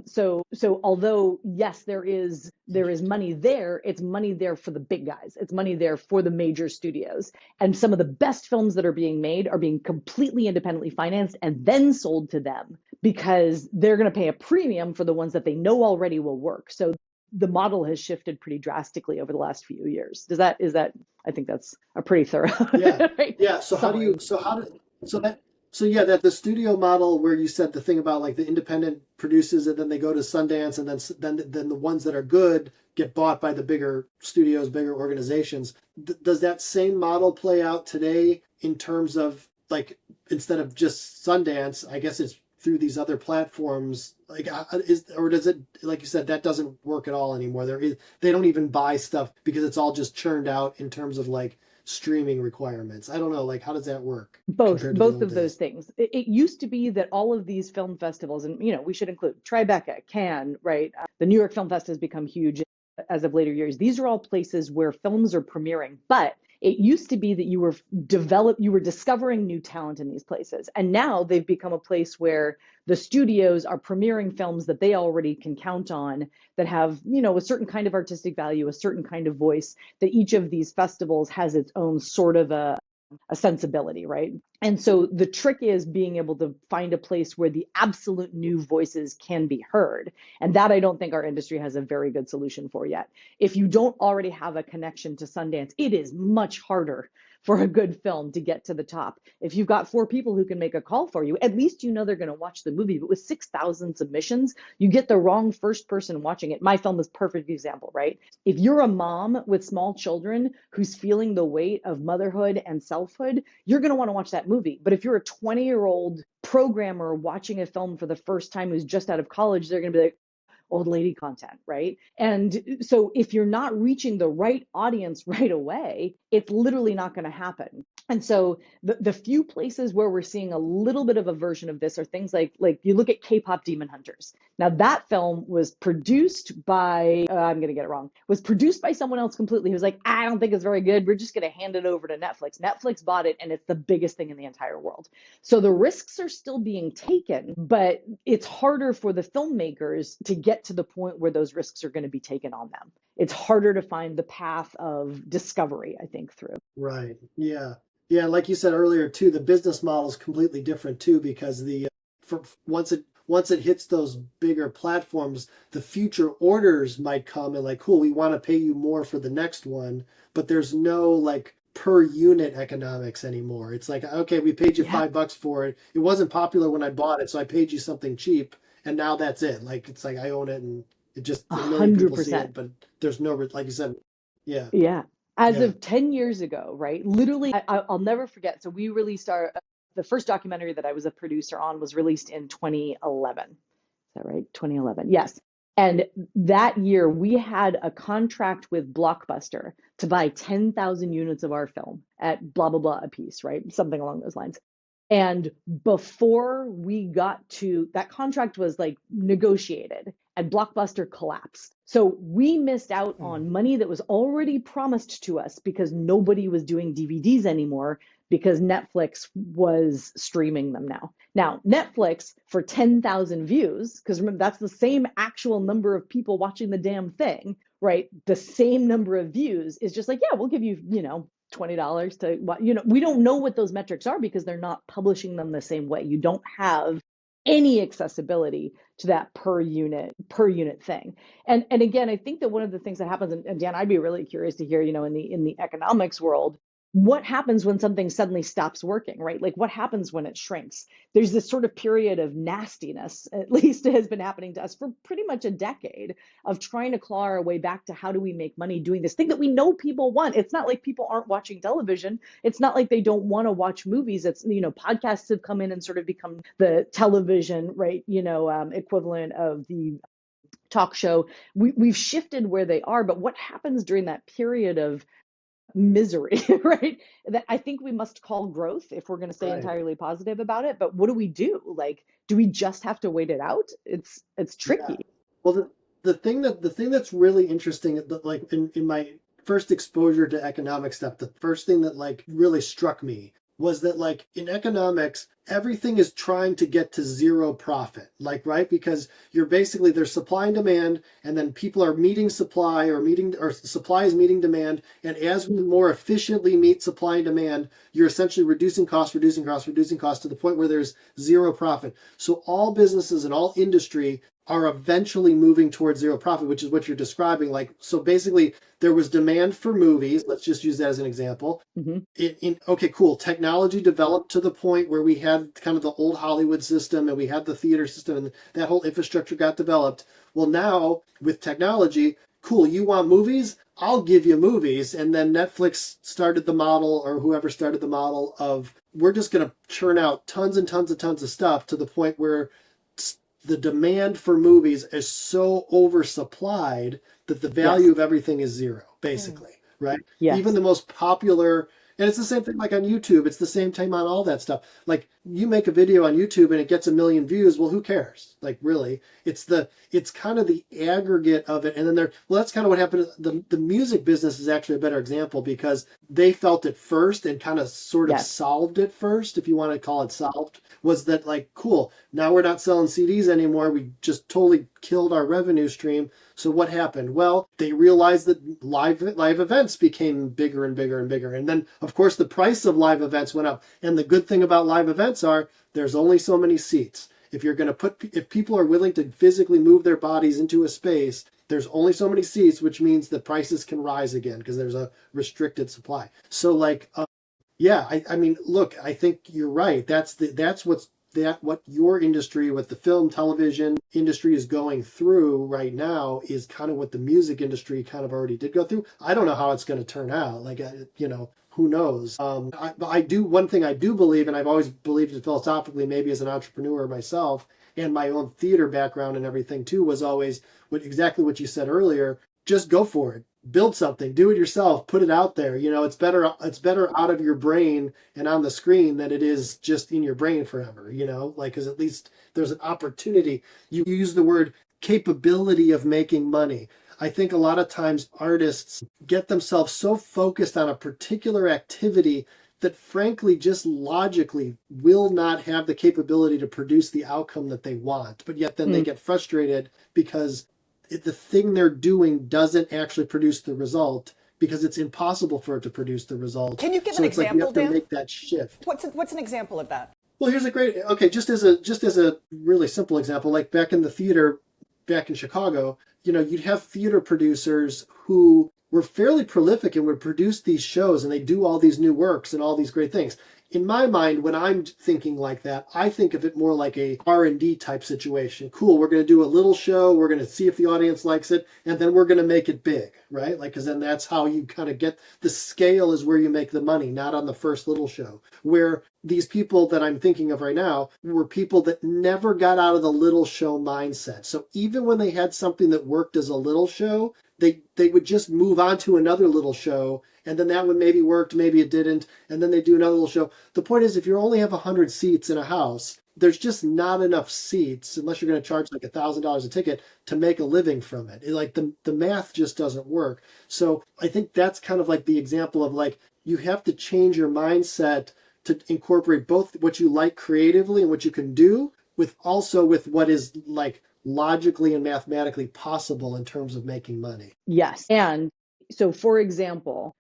So although yes, there is money there, it's money there for the big guys. It's money there for the major studios. And some of the best films that are being made are being completely independently financed and then sold to them because they're going to pay a premium for the ones that they know already will work. So the model has shifted pretty drastically over the last few years. Is that, I think that's a pretty thorough. Yeah. Right? Yeah. So So yeah, that the studio model where you said the thing about like the independent produces and then they go to Sundance and then the ones that are good get bought by the bigger studios, bigger organizations. Does that same model play out today in terms of like instead of just Sundance, I guess it's through these other platforms like or does it like you said that doesn't work at all anymore? They don't even buy stuff because it's all just churned out in terms of like streaming requirements. I don't know, like how does that work Both, compared to the both old of those days? things. It used to be that all of these film festivals, and we should include Tribeca, Cannes, right? The New York Film Fest has become huge as of later years. These are all places where films are premiering, but it used to be that you were discovering new talent in these places, and now they've become a place where the studios are premiering films that they already can count on that have a certain kind of artistic value, a certain kind of voice. That each of these festivals has its own sort of a sensibility, right? And so the trick is being able to find a place where the absolute new voices can be heard. And that I don't think our industry has a very good solution for yet. If you don't already have a connection to Sundance, it is much harder for a good film to get to the top. If you've got four people who can make a call for you, at least you know they're going to watch the movie. But with 6,000 submissions, you get the wrong first person watching it. My film is a perfect example, right? If you're a mom with small children who's feeling the weight of motherhood and selfhood, you're going to want to watch that movie. But if you're a 20-year-old programmer watching a film for the first time who's just out of college, they're going to be like, old lady content, right? And so if you're not reaching the right audience right away, it's literally not going to happen. And so the few places where we're seeing a little bit of a version of this are things like you look at K-pop Demon Hunters. Now that film was produced by I'm going to get it wrong. Was produced by someone else completely. He was like, I don't think it's very good. We're just going to hand it over to Netflix. Netflix bought it, and it's the biggest thing in the entire world. So the risks are still being taken, but it's harder for the filmmakers to get to the point where those risks are going to be taken on them. It's harder to find the path of discovery, I think, through. Right. Yeah. Yeah. Like you said earlier too, the business model is completely different too because for once it hits those bigger platforms, the future orders might come and like, cool, we want to pay you more for the next one, but there's no like per unit economics anymore. It's like, okay, we paid you Yeah, $5 for it. It wasn't popular when I bought it, so I paid you something cheap, and now that's it. Like it's like I own it, and it just a a million hundred people see percent. it, but there's no like you said, yeah, Yeah. As yeah. of 10 years ago, right? Literally, I'll never forget. So we released the first documentary that I was a producer on was released in 2011. Is that right? 2011. Yes. And that year we had a contract with Blockbuster to buy 10,000 units of our film at blah, blah, blah a piece, right? Something along those lines. And before we got to that contract was like negotiated and Blockbuster collapsed. So we missed out Mm. on money that was already promised to us because nobody was doing DVDs anymore because Netflix was streaming them now. Now, Netflix for 10,000 views, because remember, that's the same actual number of people watching the damn thing, right? The same number of views is just like, yeah, we'll give you, $20 to, we don't know what those metrics are because they're not publishing them the same way. You don't have any accessibility to that per unit thing. And again, I think that one of the things that happens, and Dan, I'd be really curious to hear, in the economics world, what happens when something suddenly stops working, right? Like what happens when it shrinks? There's this sort of period of nastiness, at least it has been happening to us for pretty much a decade, of trying to claw our way back to how do we make money doing this thing that we know people want. It's not like people aren't watching television. It's not like they don't want to watch movies. It's, podcasts have come in and sort of become the television, right? Equivalent of the talk show. We've shifted where they are, but what happens during that period of misery, right? That I think we must call growth if we're going to stay Right. entirely positive about it. But what do we do? Like, do we just have to wait it out? It's Yeah. tricky. Well, the thing that's really interesting, like in my first exposure to economic stuff, the first thing that like really struck me was that like in economics, everything is trying to get to zero profit, like right because you're basically there's supply and demand, and then people are meeting supply or supply is meeting demand, and as we more efficiently meet supply and demand, you're essentially reducing costs, reducing costs, reducing costs to the point where there's zero profit. So all businesses and all industry are eventually moving towards zero profit, which is what you're describing. Like, so basically, there was demand for movies. Let's just use that as an example. Hmm. Okay, cool. Technology developed to the point where we had kind of the old Hollywood system and we had the theater system and that whole infrastructure got developed. Well, now with technology, cool, you want movies? I'll give you movies. And then Netflix started the model, or whoever started the model, of we're just going to churn out tons and tons and tons of stuff to the point where the demand for movies is so oversupplied that the value Yes. of everything is zero, basically, right? Even Yes. the most popular, and it's the same thing like on YouTube, it's the same time on all that stuff. Like, you make a video on YouTube and it gets 1 million views, well, who cares? Like, really, it's kind of the aggregate of it. And then well, that's kind of what happened. The music business is actually a better example because they felt it first and kind of sort of Yes. solved it first, if you want to call it solved. Was that like, cool, now we're not selling CDs anymore, we just totally killed our revenue stream. So what happened? Well, they realized that live events became bigger and bigger and bigger. And then, of course, the price of live events went up. And the good thing about live events are there's only so many seats. If people are willing to physically move their bodies into a space, there's only so many seats, which means the prices can rise again because there's a restricted supply. So like, yeah, I mean, look, I think you're right. What your industry, what the film, television industry is going through right now is kind of what the music industry kind of already did go through. I don't know how it's going to turn out. Like, who knows? One thing I do believe, and I've always believed it philosophically, maybe as an entrepreneur myself, and my own theater background and everything too, was always exactly what you said earlier. Just go for it. Build something, do it yourself, put it out there. It's better out of your brain and on the screen than it is just in your brain forever, like, because at least there's an opportunity. You use the word capability of making money. I think a lot of times artists get themselves so focused on a particular activity that frankly just logically will not have the capability to produce the outcome that they want, but yet then they get frustrated because the thing they're doing doesn't actually produce the result because it's impossible for it to produce the result. Can you give So an it's like you example, have to Dan? make that shift. What's an example of that? Well, here's just as a really simple example, like back in the theater, back in Chicago, you'd have theater producers who were fairly prolific and would produce these shows and they do all these new works and all these great things. In my mind, when I'm thinking like that, I think of it more like a R&D type situation. Cool, we're going to do a little show, we're going to see if the audience likes it, and then we're going to make it big, right? Like, because then that's how you kind of get the scale, is where you make the money, not on the first little show. Where these people that I'm thinking of right now were people that never got out of the little show mindset. So even when they had something that worked as a little show, they would just move on to another little show, and then that one maybe worked, maybe it didn't, and then they do another little show. The point is, if you only have 100 seats in a house, there's just not enough seats, unless you're going to charge like $1,000 a ticket, to make a living from it. Like, the math just doesn't work. So I think that's kind of like the example of, like, you have to change your mindset to incorporate both what you like creatively and what you can do with what is like logically and mathematically possible in terms of making money. Yes. And so, for example,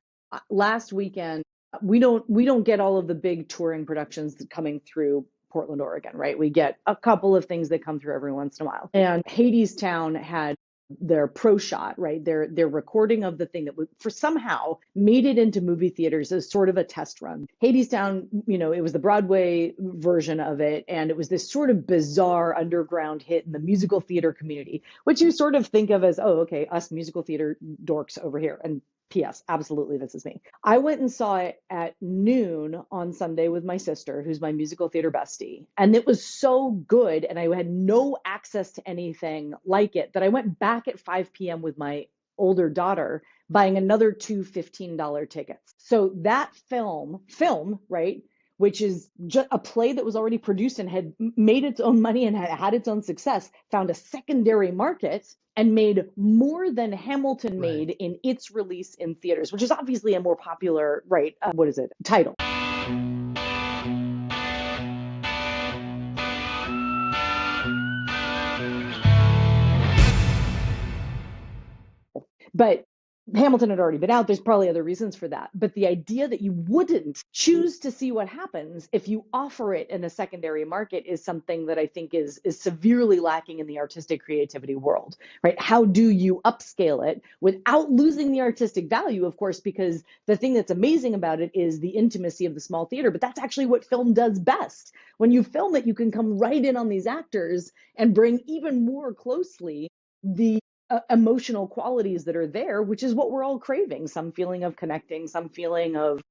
last weekend, we don't get all of the big touring productions coming through Portland, Oregon, right? We get a couple of things that come through every once in a while. And Hadestown had their pro shot, right? Their recording of the thing that for somehow made it into movie theaters as sort of a test run. Hadestown, it was the Broadway version of it, and it was this sort of bizarre underground hit in the musical theater community, which you sort of think of as, oh, okay, us musical theater dorks over here. And P.S. Absolutely, this is me. I went and saw it at noon on Sunday with my sister, who's my musical theater bestie. And it was so good, and I had no access to anything like it, that I went back at 5 p.m. with my older daughter, buying another two $15 tickets. So that film, right, which is just a play that was already produced and had made its own money and had its own success, found a secondary market and made more than Hamilton made in its release in theaters, which is obviously a more popular, right, title. But Hamilton had already been out. There's probably other reasons for that. But the idea that you wouldn't choose to see what happens if you offer it in a secondary market is something that I think is severely lacking in the artistic creativity world, right? How do you upscale it without losing the artistic value, of course, because the thing that's amazing about it is the intimacy of the small theater, but that's actually what film does best. When you film it, you can come right in on these actors and bring even more closely the emotional qualities that are there, which is what we're all craving. Some feeling of connecting, some feeling of,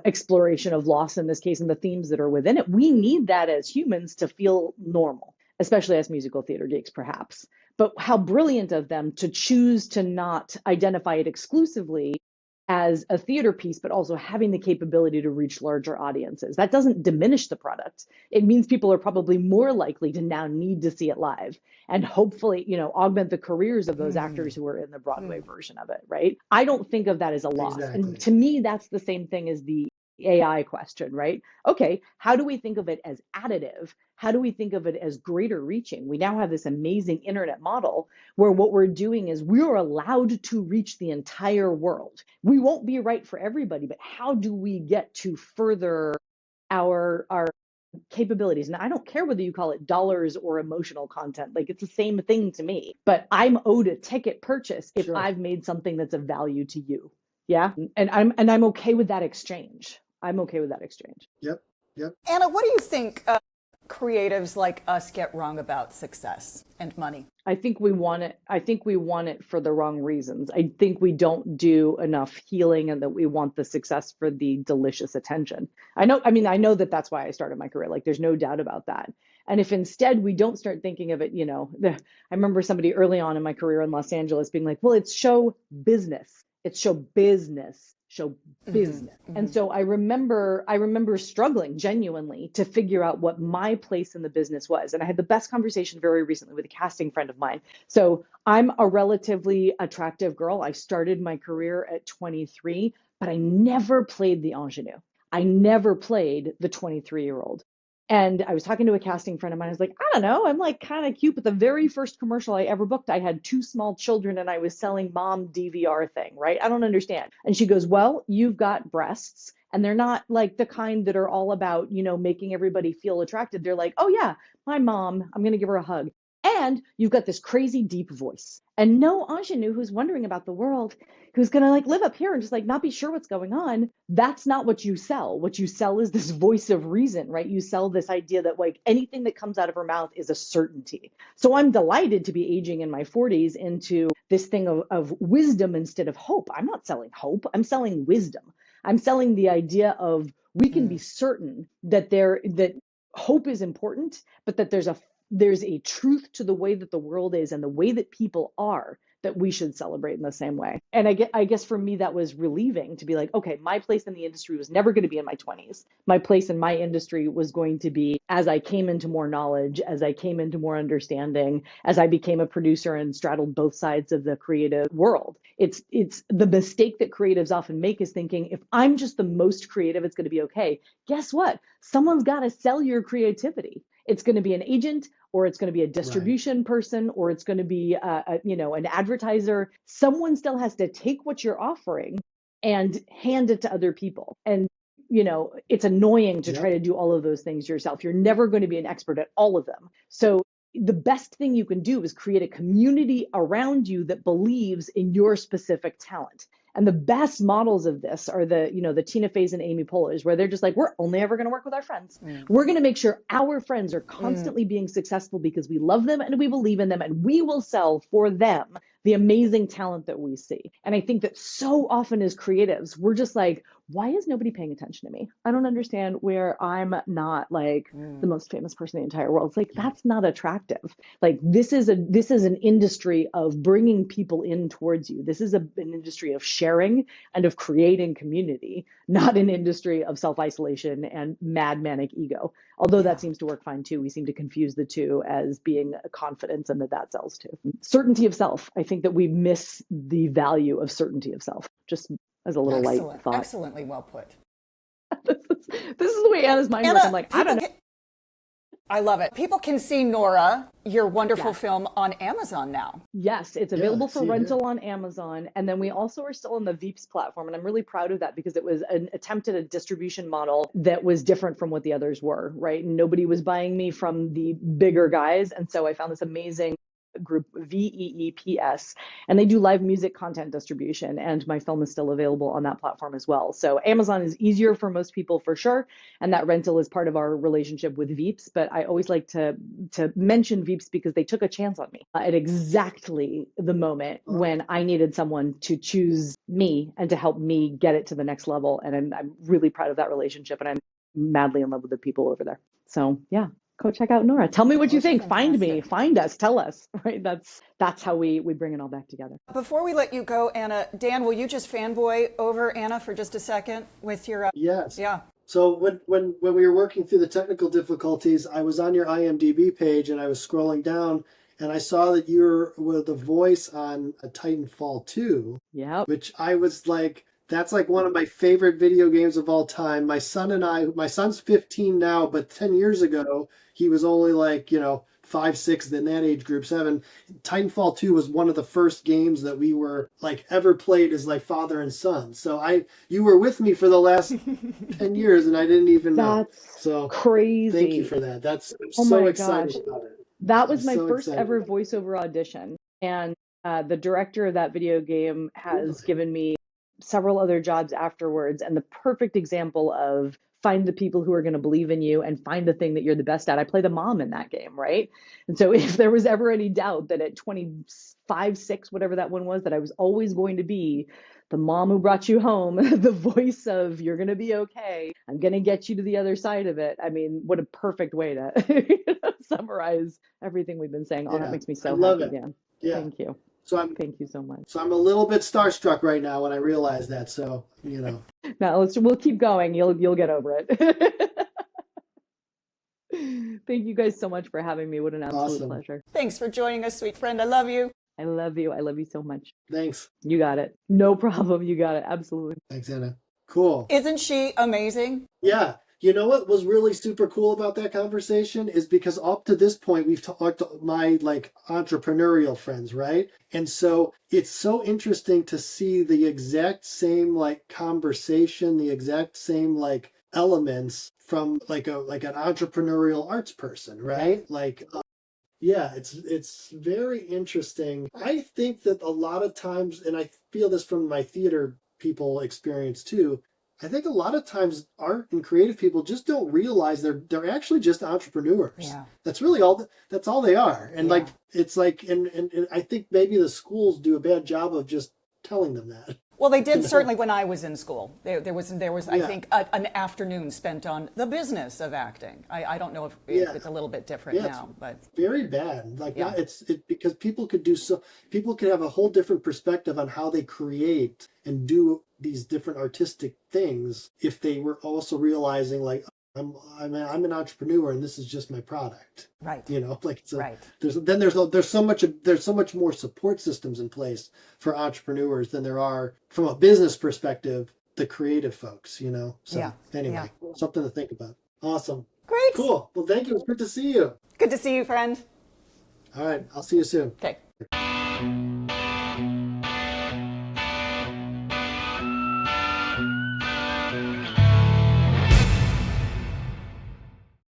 exploration of loss in this case, and the themes that are within it. We need that as humans to feel normal, especially as musical theater geeks, perhaps. But how brilliant of them to choose to not identify it exclusively as a theater piece, but also having the capability to reach larger audiences. That doesn't diminish the product. It means people are probably more likely to now need to see it live and hopefully, augment the careers of those actors who are in the Broadway version of it, right? I don't think of that as a loss. And Exactly. to me, that's the same thing as the AI question, right? Okay, how do we think of it as additive? How do we think of it as greater reaching? We now have this amazing internet model where what we're doing is we're allowed to reach the entire world. We won't be right for everybody, but how do we get to further our capabilities? And I don't care whether you call it dollars or emotional content, like it's the same thing to me, but I'm owed a ticket purchase if Sure. I've made something that's of value to you. Yeah. And I'm okay with that exchange. I'm okay with that exchange. Yep. Yep. Anna, what do you think creatives like us get wrong about success and money? I think we want it. I think we want it for the wrong reasons. I think we don't do enough healing and that we want the success for the delicious attention. I know that that's why I started my career. Like there's no doubt about that. And if instead we don't start thinking of it, I remember somebody early on in my career in Los Angeles being like, well, it's show business. It's show business. Show business. And so I remember struggling genuinely to figure out what my place in the business was. And I had the best conversation very recently with a casting friend of mine. So I'm a relatively attractive girl. I started my career at 23, but I never played the ingenue. I never played the 23-year-old. And I was talking to a casting friend of mine. I was like, I don't know, I'm like kind of cute. But the very first commercial I ever booked, I had two small children and I was selling mom DVR thing, right? I don't understand. And she goes, well, you've got breasts and they're not like the kind that are all about, making everybody feel attracted. They're like, oh yeah, my mom, I'm going to give her a hug. And you've got this crazy deep voice. And no ingenue who's wondering about the world, who's going to like live up here and just like not be sure what's going on. That's not what you sell. What you sell is this voice of reason, right? You sell this idea that like anything that comes out of her mouth is a certainty. So I'm delighted to be aging in my 40s into this thing of wisdom instead of hope. I'm not selling hope. I'm selling wisdom. I'm selling the idea of we can be certain that hope is important, but that there's a truth to the way that the world is and the way that people are that we should celebrate in the same way. And I guess for me, that was relieving to be like, okay, my place in the industry was never going to be in my 20s. My place in my industry was going to be as I came into more knowledge, as I came into more understanding, as I became a producer and straddled both sides of the creative world. It's the mistake that creatives often make is thinking, if I'm just the most creative, it's going to be okay. Guess what? Someone's got to sell your creativity. It's going to be an agent, or it's going to be a distribution person, or it's going to be an advertiser. Someone still has to take what you're offering and hand it to other people. And it's annoying to try Yep. to do all of those things yourself. You're never going to be an expert at all of them. So the best thing you can do is create a community around you that believes in your specific talent. And the best models of this are the Tina Feys and Amy Poehler's, where they're just like, we're only ever going to work with our friends. We're going to make sure our friends are constantly being successful because we love them and we believe in them, and we will sell for them the amazing talent that we see. And I think that so often as creatives, we're just like, why is nobody paying attention to me? I don't understand where I'm not like the most famous person in the entire world. It's like, that's not attractive. Like this is an industry of bringing people in towards you. This is an industry of sharing and of creating community, not an industry of self-isolation and mad manic ego. Although that seems to work fine too. We seem to confuse the two as being a confidence and that sells too. Certainty of self. I think that we miss the value of certainty of self. Just as a little light thought. Excellently well put. This is the way Anna's mind works. Anna, I'm like, I don't know. I love it. People can see Nora, your wonderful Yes. film, on Amazon now. Yes, it's Yeah, available I for see it here. rental on Amazon. And then we also are still on the Veeps platform. And I'm really proud of that because it was an attempt at a distribution model that was different from what the others were, right? Nobody was buying me from the bigger guys. And so I found this amazing group, VEEPS, and they do live music content distribution. And my film is still available on that platform as well. So Amazon is easier for most people for sure. And that rental is part of our relationship with Veeps. But I always like to mention Veeps because they took a chance on me at exactly the moment when I needed someone to choose me and to help me get it to the next level. And I'm really proud of that relationship. And I'm madly in love with the people over there. So yeah, go check out Nora. Tell me what you think. Find me, Fantastic. find us, tell us, right? That's how we bring it all back together. Before we let you go, Anna, Dan, will you just fanboy over Anna for just a second with your, Yes. yeah. So when we were working through the technical difficulties, I was on your IMDb page and I was scrolling down and I saw that you were the voice on a Titanfall 2, Yep. which I was like, that's like one of my favorite video games of all time. My son's 15 now, but 10 years ago, he was only like, 5, 6, in that age group, 7. Titanfall 2 was one of the first games that we were like ever played as like father and son. So you were with me for the last 10 years and I didn't even know. That's So crazy. thank you for that. I'm Oh so my excited gosh. about it. That was I'm my so first excited ever about voiceover audition. And the director of that video game it. has given me several other jobs afterwards. And the perfect example of find the people who are going to believe in you and find the thing that you're the best at. I play the mom in that game, right? And so if there was ever any doubt that at 25, 6, whatever that one was, that I was always going to be the mom who brought you home, the voice of you're going to be okay. I'm going to get you to the other side of it. I mean, what a perfect way to summarize everything we've been saying. Oh, that Yeah, makes me I so love happy, it. Dan. Yeah. Thank you. So I'm Thank you so much. so I'm a little bit starstruck right now when I realize that. So. Now we'll keep going. You'll get over it. Thank you guys so much for having me. What an absolute Awesome. pleasure. Thanks for joining us, sweet friend. I love you. I love you. I love you so much. Thanks. You got it. No problem. You got it. Absolutely. Thanks, Anna. Cool. Isn't she amazing? Yeah. You know what was really super cool about that conversation is because up to this point we've talked to my like entrepreneurial friends, right? And so it's so interesting to see the exact same like conversation, the exact same like elements from like an entrepreneurial arts person, right? Like yeah, it's very interesting. I think that a lot of times, and I feel this from my theater people experience too, I think a lot of times art and creative people just don't realize they're actually just entrepreneurs. Yeah. That's really that's all they are. And like it's like and I think maybe the schools do a bad job of just telling them that. Well, they did certainly when I was in school. There was I Yeah. think, an afternoon spent on the business of acting. I don't know if Yeah. it's a little bit different Yeah, now, but very bad. Like Yeah. not, because people could have a whole different perspective on how they create and do these different artistic things if they were also realizing like I'm an entrepreneur and this is just my product. right. Like it's Right. there's so much more support systems in place for entrepreneurs than there are from a business perspective, the creative folks. So Yeah. anyway, something to think about. Awesome. Great. Cool. Well, thank you. It's good to see you. Good to see you, friend. All right. I'll see you soon. Okay.